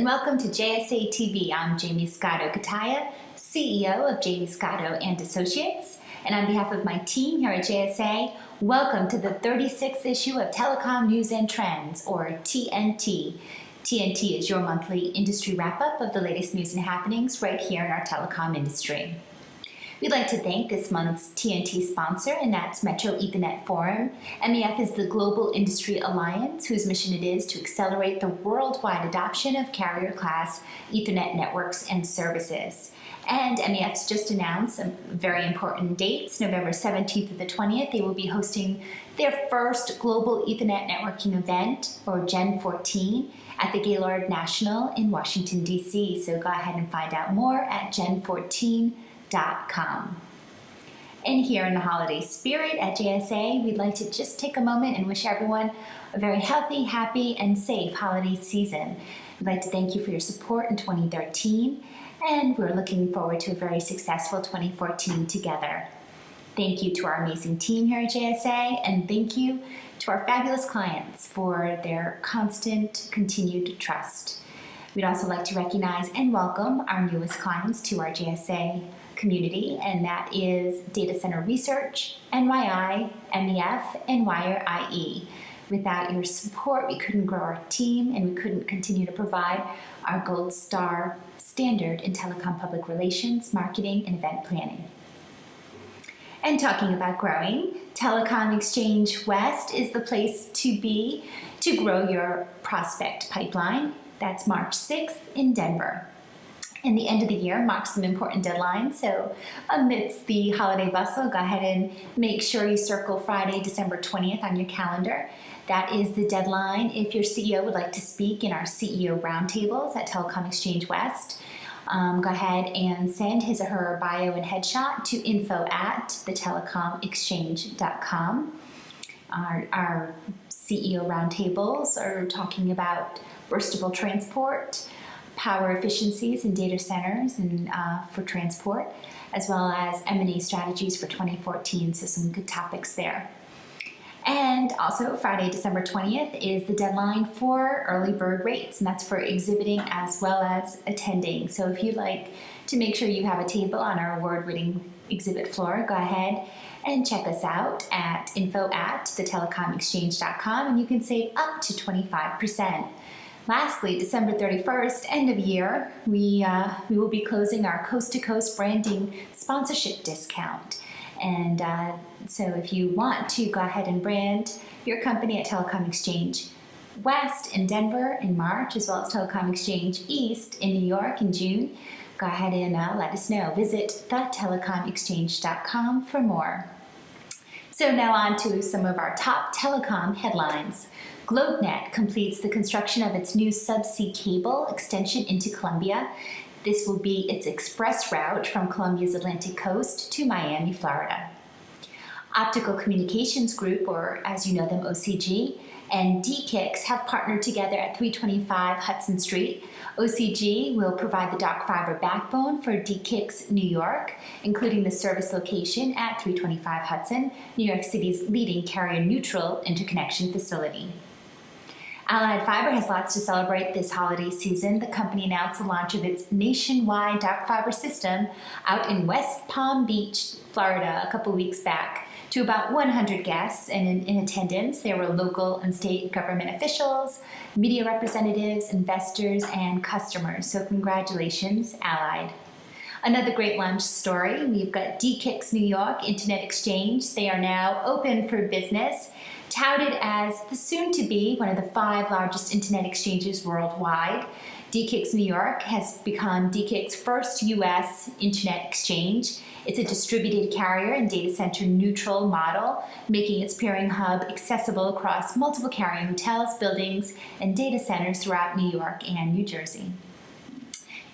and welcome to JSA TV. I'm Jamie Scotto Cutaia, CEO of Jamie Scotto and Associates, and on behalf of my team here at JSA, welcome to the 36th issue of Telecom News and Trends, or TNT. TNT is your monthly industry wrap-up of the latest news and happenings right here in our telecom industry. We'd like to thank this month's TNT sponsor, and that's Metro Ethernet Forum. MEF is the global industry alliance whose mission it is to accelerate the worldwide adoption of carrier-class Ethernet networks and services. And MEF's just announced some very important dates. November 17th to the 20th, they will be hosting their first global Ethernet networking event, or Gen 14, at the Gaylord National in Washington, D.C. So go ahead and find out more at gen14.com. And here in the holiday spirit at JSA, we'd like to just take a moment and wish everyone a very healthy, happy, and safe holiday season. We'd like to thank you for your support in 2013, and we're looking forward to a very successful 2014 together. Thank you to our amazing team here at JSA, and thank you to our fabulous clients for their constant, continued trust. We'd also like to recognize and welcome our newest clients to our JSA community, and that is Data Center Research, NYI, MEF, and WireIE. Without your support, we couldn't grow our team, and we couldn't continue to provide our gold star standard in telecom public relations, marketing, and event planning. And talking about growing, Telecom Exchange West is the place to be to grow your prospect pipeline. That's March 6th in Denver. And the end of the year marks some important deadlines, so amidst the holiday bustle, go ahead and make sure you circle Friday, December 20th on your calendar. That is the deadline if your CEO would like to speak in our CEO roundtables at Telecom Exchange West. Go ahead and send his or her bio and headshot to info@thetelecomexchange.com. Our CEO roundtables are talking about burstable transport, power efficiencies in data centers and for transport, as well as M&A strategies for 2014, so some good topics there. And also Friday, December 20th is the deadline for early bird rates, and that's for exhibiting as well as attending. So if you'd like to make sure you have a table on our award-winning exhibit floor, go ahead and check us out at info@thetelecomexchange.com, and you can save up to 25%. Lastly, December 31st, end of year, we will be closing our coast-to-coast branding sponsorship discount. And so if you want to go ahead and brand your company at Telecom Exchange West in Denver in March, as well as Telecom Exchange East in New York in June, go ahead and let us know. Visit thetelecomexchange.com for more. So now on to some of our top telecom headlines. GlobeNet completes the construction of its new subsea cable extension into Colombia. This will be its express route from Colombia's Atlantic coast to Miami, Florida. Optical Communications Group, or as you know them, OCG, and DE-CIX have partnered together at 325 Hudson Street. OCG will provide the dark fiber backbone for DE-CIX New York, including the service location at 325 Hudson, New York City's leading carrier-neutral interconnection facility. Allied Fiber has lots to celebrate this holiday season. The company announced the launch of its nationwide dark fiber system out in West Palm Beach, Florida, a couple weeks back to about 100 guests, and in attendance there were local and state government officials, media representatives, investors, and customers. So congratulations, Allied. Another great launch story, we've got DE-CIX New York Internet Exchange. They are now open for business, touted as the soon-to-be one of the 5 largest internet exchanges worldwide. DE-CIX New York has become DE-CIX's first U.S. internet exchange. It's a distributed carrier and data center neutral model, making its peering hub accessible across multiple carrier hotels, buildings, and data centers throughout New York and New Jersey.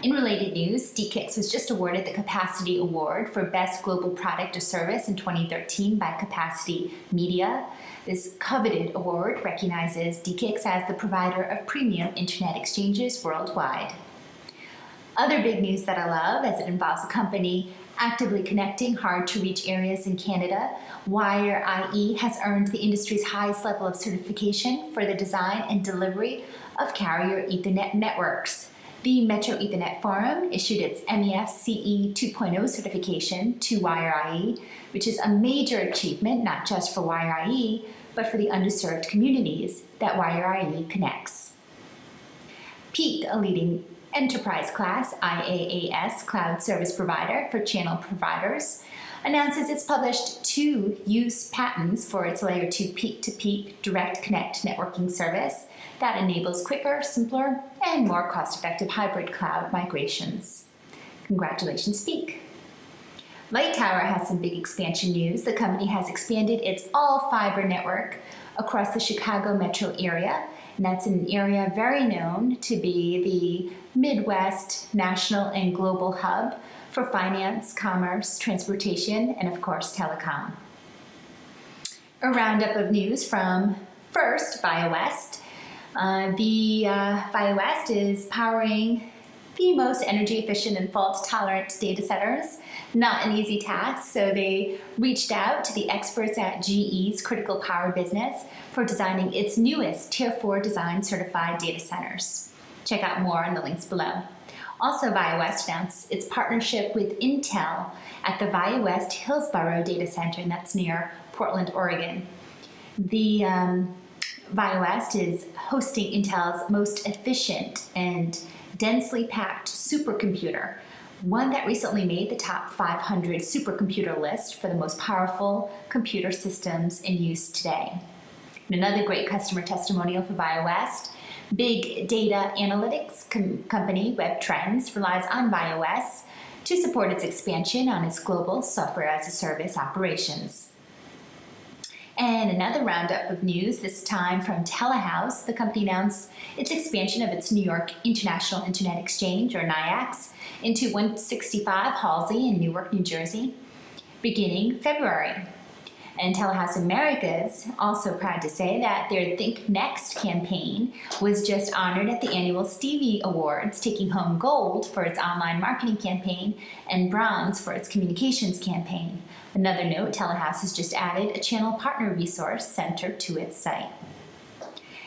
In related news, DE-CIX was just awarded the Capacity Award for Best Global Product or Service in 2013 by Capacity Media. This coveted award recognizes DE-CIX as the provider of premium internet exchanges worldwide. Other big news that I love, as it involves a company actively connecting hard-to-reach areas in Canada, WireIE has earned the industry's highest level of certification for the design and delivery of carrier Ethernet networks. the Metro Ethernet Forum issued its MEF CE 2.0 certification to WireIE, which is a major achievement not just for WireIE, but for the underserved communities that WireIE connects. Peak, a leading enterprise-class IaaS cloud service provider for channel providers, announces it's published 2 use patents for its Layer 2 peak-to-peak direct connect networking service that enables quicker, simpler, and more cost-effective hybrid cloud migrations. Congratulations, Peak. Lightower has some big expansion news. The company has expanded its all-fiber network across the Chicago metro area, and that's an area very known to be the Midwest, national, and global hub for finance, commerce, transportation, and of course, telecom. A roundup of news from first, ViaWest. ViaWest is powering the most energy efficient and fault-tolerant data centers. Not an easy task, so they reached out to the experts at GE's critical power business for designing its newest Tier 4 design certified data centers. Check out more in the links below. Also, ViaWest announced its partnership with Intel at the ViaWest Hillsboro data center, and that's near Portland, Oregon. The ViaWest is hosting Intel's most efficient and densely packed supercomputer, one that recently made the top 500 supercomputer list for the most powerful computer systems in use today. And another great customer testimonial for ViaWest: big data analytics company Web Trends relies on ViaWest to support its expansion on its global software as a service operations. And another roundup of news, this time from Telehouse. The company announced its expansion of its New York International Internet Exchange, or NIAX, into 165 Halsey in Newark, New Jersey, beginning February. And Telehouse Americas also proud to say that their Think Next campaign was just honored at the annual Stevie Awards, taking home gold for its online marketing campaign and bronze for its communications campaign. Another note, Telehouse has just added a channel partner resource center to its site.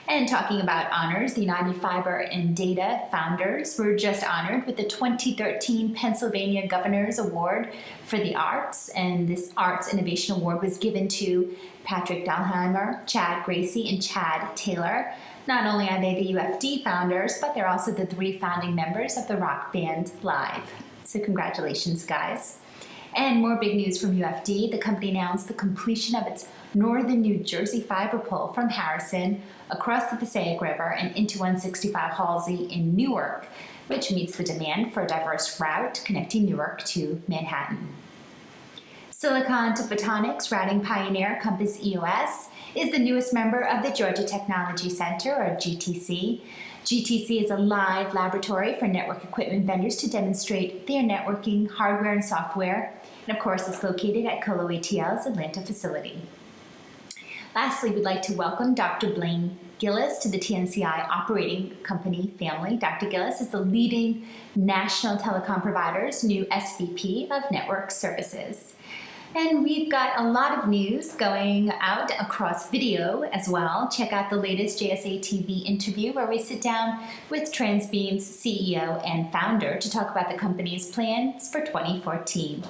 And talking about honors, the United Fiber and Data founders were just honored with the 2013 Pennsylvania Governor's Award for the Arts, and this Arts Innovation Award was given to Patrick Dahlheimer, Chad Gracie, and Chad Taylor. Not only are they the UFD founders, but they're also the 3 founding members of the rock band Live. So congratulations, guys. And more big news from UFD. The company announced the completion of its northern New Jersey fiber pole from Harrison across the Passaic River and into 165 Halsey in Newark, which meets the demand for a diverse route connecting Newark to Manhattan. Silicon to Photonics routing pioneer Compass EOS is the newest member of the Georgia Technology Center, or GTC. GTC is a live laboratory for network equipment vendors to demonstrate their networking hardware and software, and of course it's located at Colo ATL's Atlanta facility. Lastly, we'd like to welcome Dr. Blaine Gillis to the TNCI operating company family. Dr. Gillis is the leading national telecom provider's new SVP of Network Services. And we've got a lot of news going out across video as well. Check out the latest JSA TV interview where we sit down with Transbeam's CEO and founder to talk about the company's plans for 2014.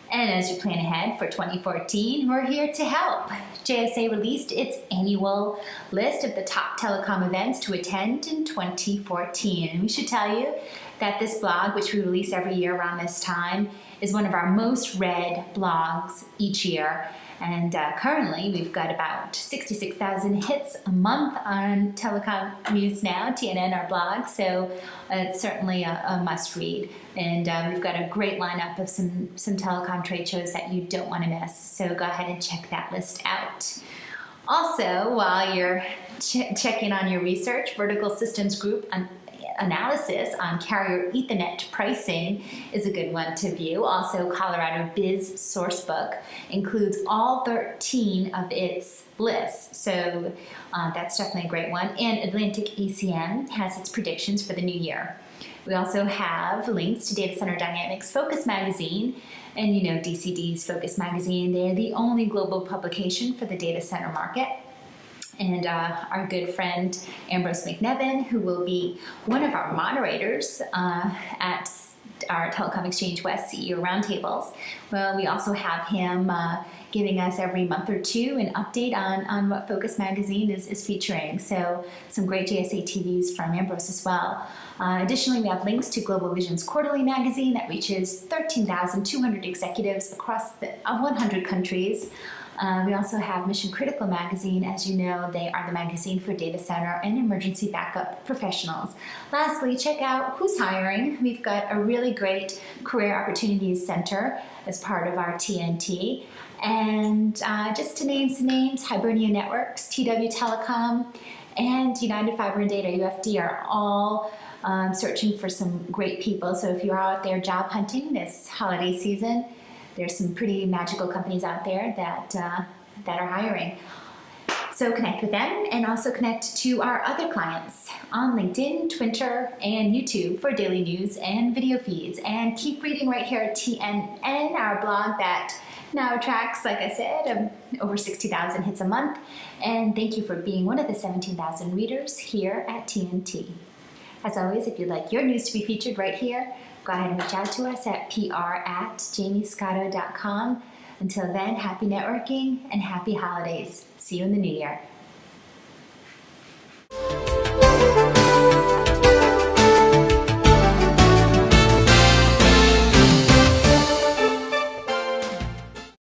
And as you plan ahead for 2014, we're here to help. JSA released its annual list of the top telecom events to attend in 2014. And we should tell you that this blog, which we release every year around this time, is one of our most read blogs each year. And currently, we've got about 66,000 hits a month on Telecom News Now, TNN, our blog, so it's certainly a must-read. And we've got a great lineup of some telecom trade shows that you don't want to miss, so go ahead and check that list out. Also, while you're checking on your research, Vertical Systems Group analysis on carrier Ethernet pricing is a good one to view. Also, Colorado Biz Sourcebook includes all 13 of its lists, so that's definitely a great one. And Atlantic ACM has its predictions for the new year. We also have links to DatacenterDynamics Focus Magazine, and you know DCD's Focus Magazine. They're the only global publication for the data center market. and our good friend Ambrose McNevin, who will be one of our moderators at our Telecom Exchange West CEO roundtables. Well, we also have him giving us every month or two an update on what Focus Magazine is featuring. So some great JSA TVs from Ambrose as well. Additionally, we have links to Global Vision's quarterly magazine that reaches 13,200 executives across 100 countries. We also have Mission Critical Magazine. As you know, they are the magazine for data center and emergency backup professionals. Lastly, check out who's hiring. We've got a really great Career Opportunities Center as part of our TNT. And just to name some names, Hibernia Networks, TW Telecom, and United Fiber and Data, UFD, are all searching for some great people. So if you're out there job hunting this holiday season, there's some pretty magical companies out there that are hiring. So connect with them and also connect to our other clients on LinkedIn, Twitter, and YouTube for daily news and video feeds. And keep reading right here at TNN, our blog that now attracts, like I said, over 60,000 hits a month. And thank you for being one of the 17,000 readers here at TNT. As always, if you'd like your news to be featured right here, go ahead and reach out to us at pr@jamiescotto.com. Until then, happy networking and happy holidays. See you in the new year.